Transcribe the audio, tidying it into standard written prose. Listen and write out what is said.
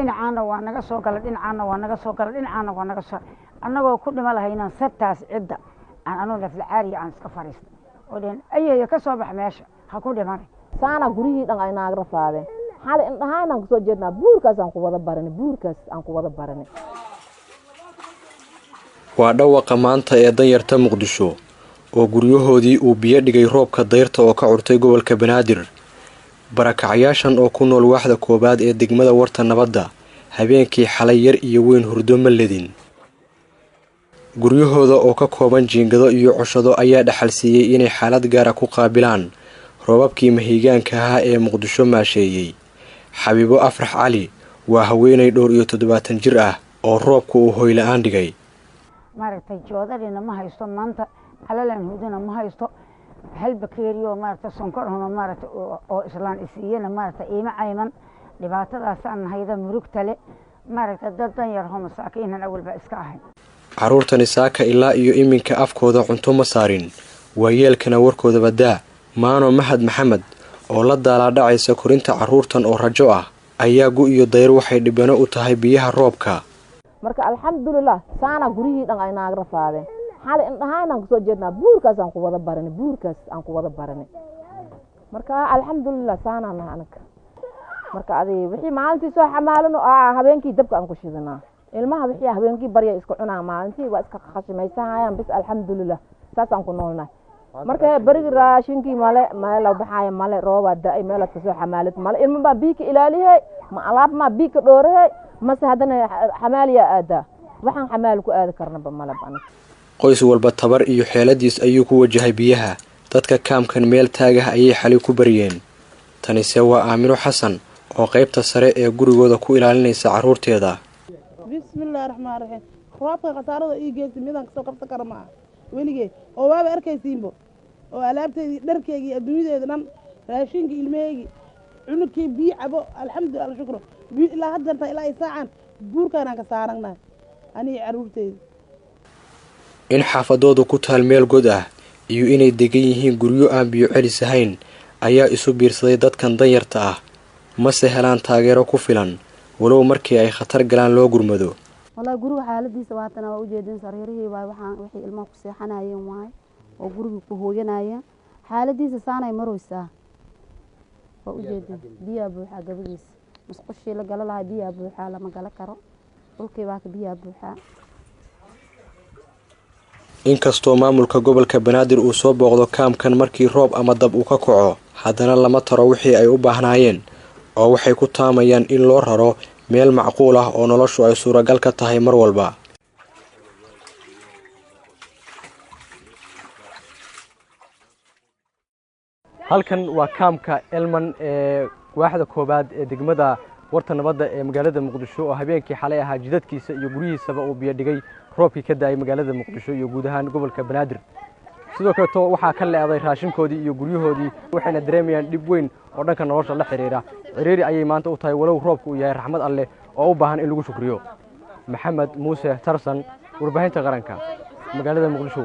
dhinacaana waa naga soo galay dhinacaana waa naga soo galay dhinacaana waa naga soo annagoo ku dhima lahaynaan sabtaas cidda aan anoo nafla caariya aan iska fariistay oo dhan ayay ka soo bax meesha ha ku dhiman saana gurigii dhan ay naag rafaadeen xal indhahaan aan soo jeednaa buurkaas aan ku wada baranay waa dhawaqa maanta ee danyarta Muqdisho oo guryahoodii uu biyo dhigay roobka dayrta oo ka curtay gobolka Banaadir barakacayaashan oo ku nool waaxda koobaad ee degmada Warta Nabadda habeenkii xalay yar iyo weyn hurdo ma ledin guryahooda oo ka kooban jiingado iyo coshado ayaa dhaxal siiyay inay xaalad gaar ah ku qaabilaan roobabkii mahiigaanka ahaa ee Muqdisho maasheeyay Xabiibo Afrax Cali waa haweeney dhowr iyo 70 jir ah oo roobku uu hoy la'aan dhigay maaragtay joodadina ma haysto maanta halalan hudana ma haysto hal bakeeriyo maaragtay sonkorona maaragtay oo islaan isiyana maaragtay iima cayman dhibaatadaas aan hayda murugta le maaragtay dad dan yar oo masaakiin awalba iska ahay caruurtani saaka ilaa iyo iminka afkooda cunto ma saarin waayeelkana warkooda badaa maano Mahad Maxamed oo la daala dhacaysa korinta caruurtan oo rajo ah ayaa gu iyo dayr waxay dhibano u tahay biyaha roobka marka alxamdulillah saana gurigii dhan ay naag rafaadeen xal indhahaan aan soo jeednaa buurkaas aan ku wada baranay marka alxamdulillah saana anaga marka adii wixii maalintii soo xamaalano habeenkii dabka aan ku shidnaa ilmaha wixii habeenkii barya isku cunaa maalintii waa iska khashimaysanayaan bis alxamdulillah saas aan ku noolnahay marka barigi raashinkii male la baxay male rooba daay meel ka soo xamaalad male ilmaha biika ilaaliyay ma alaab ma biika dhoorey ma saadana xamaaliya aada waxaan xamaal ku aadi karnaba male baan qoys walba tabar iyo xeeladiis ayuu ku wajahay biyaha dadka kaamkan meel taagah ayay xali ku bariyeen tani se waa Aamino Xasan oo qaybta sare ee gurigooda ku ilaalinaysa caruurteeda bismillaahir rahmaanir rahiim roobka qasaarada ii geeyay midaan ka soo qabta karama weligay oo waaba arkaysiinbo oo alaabteedii dharkeygii adduunyadeeda dhan raashinka ilmeeygi cunugkii biyo cabo alxamdulillah shukr ilaa hadda ilaa saacan buurkaan ka saarnaa ani caruurteeda in xaafadoodu ku taal meel god ah iyo inay degan yihiin guryo aan biyo celis ahayn ayaa isu biirsaday dadkan danyarta ah ma helaan taageero ku filan walow markii ay khatar galaan loo gurmado والله guriga xaaladiisa waatana waa u jeedin sariirihii waxaan wixii ilmaha ku seexanayeen waay oo guriga ku hooyanayeen xaaladiisa saanay maraysaa waa u jeedin biyo buuxa gabadhiisa musqushii la gala lahaa biyo buuxa lama gala karo dhulkii waa ka biyo buuxa inkastoo maamulka gobolka Banaadir uu soo booqdo kaamkan markii roob ama dab uu ka kaco haddana lama taro wixii ay u baahnaayeen oo waxay ku taamayaan in loo raro meel macquul ah oo noloshu ay suuragal ka tahay mar walba halkan waa kaamka Elman ee waaxda koobaad ee degmada Warta Nabadda ee magaalada Muqdisho oo habeenkii xalay ahaa jidadkiisa iyo gurihiisaba uu biyo dhigay roobkii ka daay magaalada Muqdisho iyo guud ahaan gobolka Banaadir sidoo kale waxaa ka leeday raashinkoodii iyo guryahoodii waxayna dareemayaan dib weyn oo dhanka nolosha la xiriira ciriiri ayay maanta u tahay walow roobku uu yahay raxmad alle oo u baahan in lagu shukriyo Maxamed Muuse Tarsan warbaahinta qaranka magaalada Muqdisho